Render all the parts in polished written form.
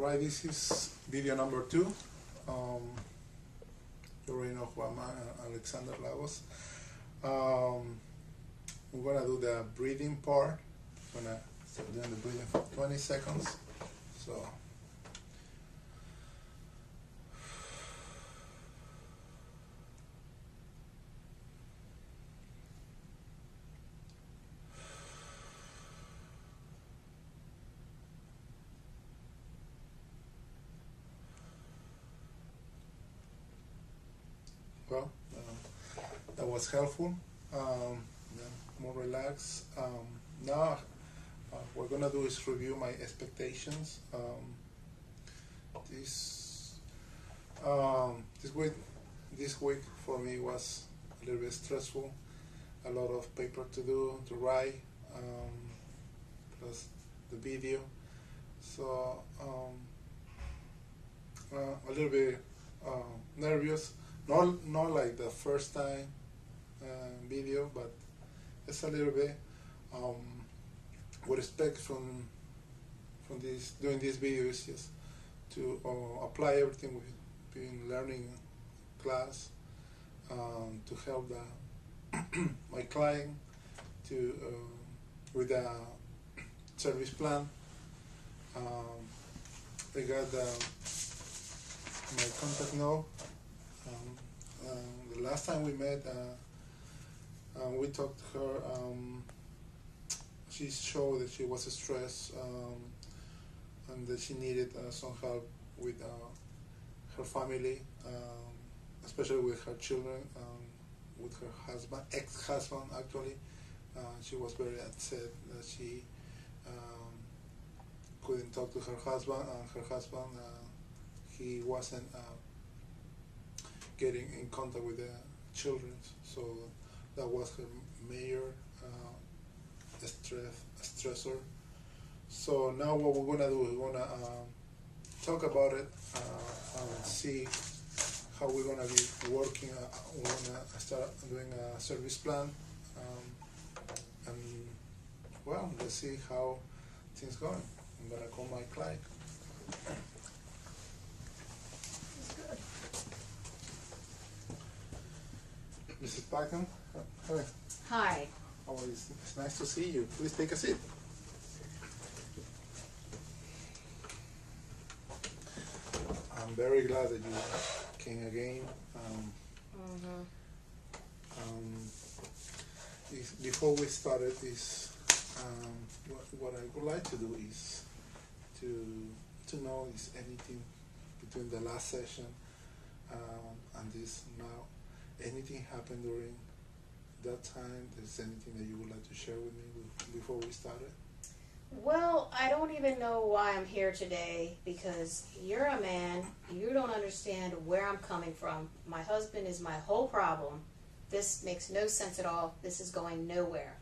Right, this is video number 2. You already know who I'm Alexander Lagos. We're gonna do the breathing part. I'm gonna start doing the breathing for 20 seconds. So, well, that was helpful. Yeah, more relaxed. Now, what we're gonna do is review my expectations. This this week for me was a little bit stressful. A lot of paper to do, to write, plus the video. So a little bit nervous. Not like the first time video, but it's a little bit. What I expect from this doing this video is just to apply everything we've been learning in class, to help my client to with a service plan. They got my contact now. The last time we met, we talked to her. She showed that she was stressed, and that she needed some help with her family, especially with her children, with her husband, ex-husband actually. She was very upset that she couldn't talk to her husband, and her husband, he wasn't getting in contact with the children. So that was her major stressor. So now what we're gonna do, we're gonna talk about it and see how we're gonna be working. We're gonna start doing a service plan, and well, let's see how things going. I'm gonna call my client. Mrs. Packham, hi. Hi. How are you? It's nice to see you. Please take a seat. I'm very glad that you came again. Before we started this, what I would like to do is to know is anything between the last session and this now. Anything happened during that time? There's anything that you would like to share with me before we started? Well, I don't even know why I'm here today, because you're a man, you don't understand where I'm coming from. My husband is my whole problem. This makes no sense at all. This is going nowhere.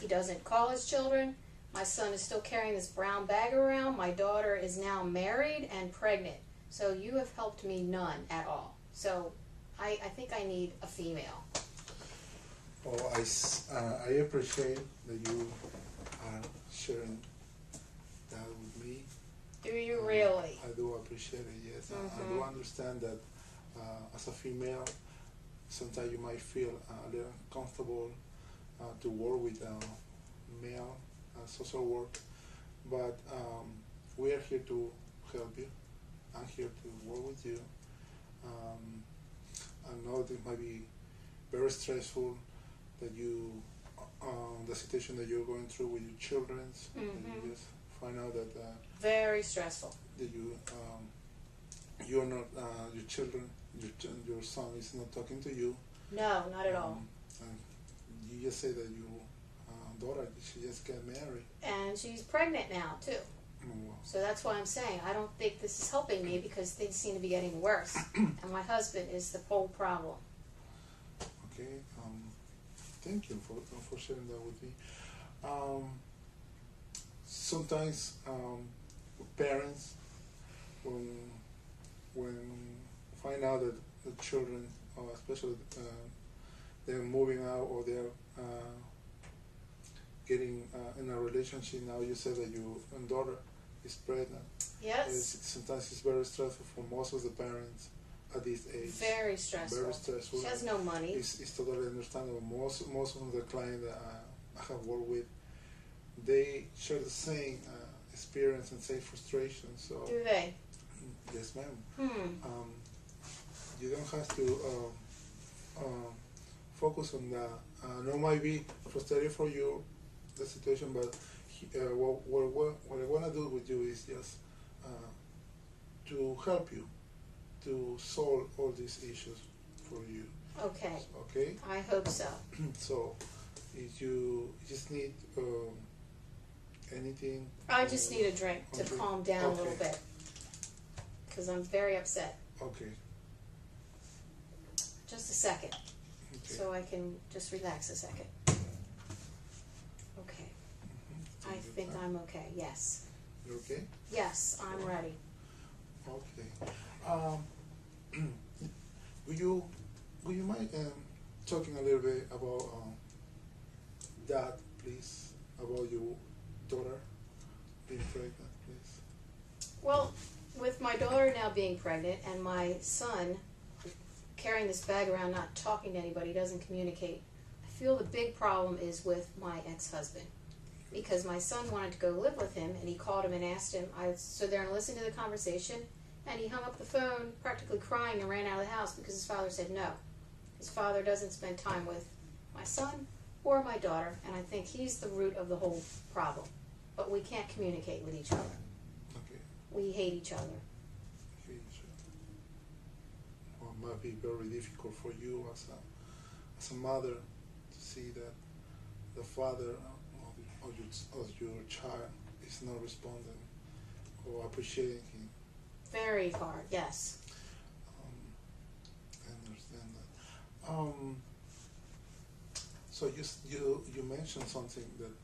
He doesn't call his children. My son is still carrying this brown bag around. My daughter is now married and pregnant. So you have helped me none at all. So I think I need a female. Oh, I appreciate that you are sharing that with me. Do you really? I do appreciate it, yes. I do understand that as a female, sometimes you might feel a little uncomfortable to work with male social work, but we are here to help you. I'm here to work with you. I know that it might be very stressful that you, the situation that you're going through with your children, and you just find out that very stressful. That you're not your children, your son is not talking to you. No, not at all. And you just say that your daughter, she just got married, and she's pregnant now too. Wow. So that's why I'm saying I don't think this is helping me, because things seem to be getting worse. And my husband is the whole problem. Okay, thank you for sharing that with me. Sometimes parents, when find out that the children, especially they're moving out, or they're getting in a relationship. Now you said that your daughter is pregnant. Yes. Sometimes it's very stressful for most of the parents at this age. Very stressful. Very stressful. She has no money. It's totally understandable. Most of the clients that I have worked with, they share the same experience and same frustration. So Do they? yes, ma'am. Hmm. You don't have to focus on that. No, might be frustrating for you, the situation, but what I want to do with you is just to help you to solve all these issues for you. Okay. Okay? I hope so. So, if you just need anything. I just need a drink to Okay. calm down a little Okay. bit. Because I'm very upset. Okay. Just a second. Okay. So I can just relax a second. Okay. I Take your think time. I'm okay. Yes. You okay? Yes, I'm ready. Okay. Would you mind talking a little bit about that, please? About your daughter being pregnant, please. Well, with my daughter now being pregnant and my son carrying this bag around, not talking to anybody, doesn't communicate, I feel the big problem is with my ex-husband. Because my son wanted to go live with him, and he called him and asked him. I stood there and listened to the conversation, and he hung up the phone, practically crying, and ran out of the house because his father said no. His father doesn't spend time with my son or my daughter, and I think he's the root of the whole problem. But we can't communicate with each other. Okay. We hate each other. Okay, so, well, it might be very difficult for you as a mother to see that the father of your child is not responding or appreciating him. Very hard, yes. I understand that. So you mentioned something that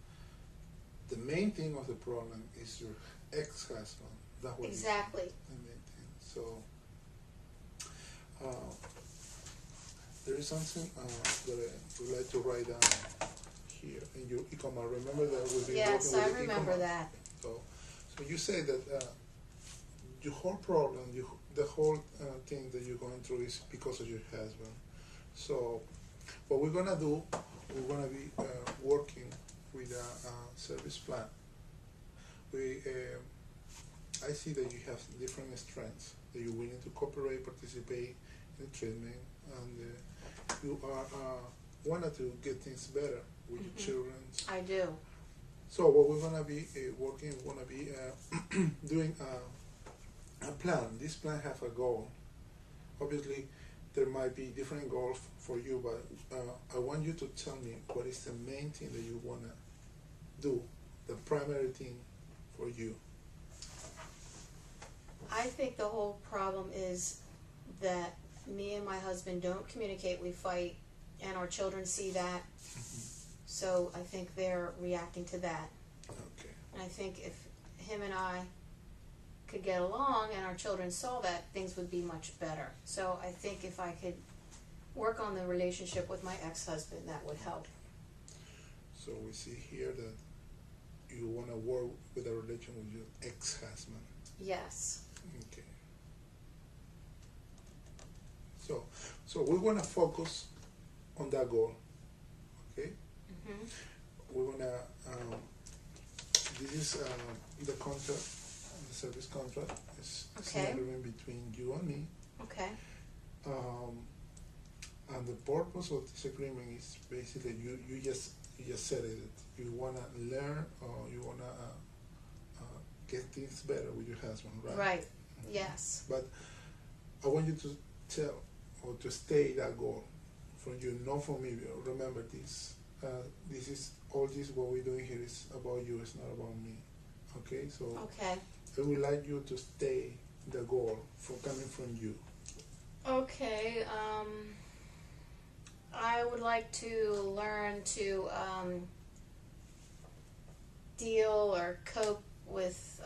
the main thing of the problem is your ex-husband. That was Exactly. the main thing. So there is something that I would like to write down here in your ICOMA. Remember that we've been Yes, working I with the remember ICOMA. that. So you say that your whole problem, the whole thing that you're going through is because of your husband. So what we're gonna do, we're gonna be working with a service plan. I see that you have different strengths, that you're willing to cooperate, participate in treatment, and you are wanted to get things better with your children. I do. So what we're gonna be working, we're gonna be doing a plan. This plan has a goal. Obviously, there might be different goals for you, but I want you to tell me what is the main thing that you wanna do, the primary thing for you. I think the whole problem is that me and my husband don't communicate, we fight, and our children see that. So I think they're reacting to that. Okay. And I think if him and I could get along and our children saw that, things would be much better. So I think if I could work on the relationship with my ex-husband, that would help. So we see here that you wanna work with a relation with your ex-husband. Yes. Okay. So we wanna focus on that goal. Okay. Mhm. We're gonna. This is the contract, the service contract. It's Okay. an agreement between you and me. Okay. And the purpose of this agreement is basically you just said it. You wanna learn or you wanna get things better with your husband, right? Right. Yes. But I want you to tell or to state that goal from you, not from me. Remember this. This is all this what we're doing here is about you. It's not about me. Okay, so Okay. I would like you to stay the goal from coming from you. Okay. I would like to learn to deal or cope with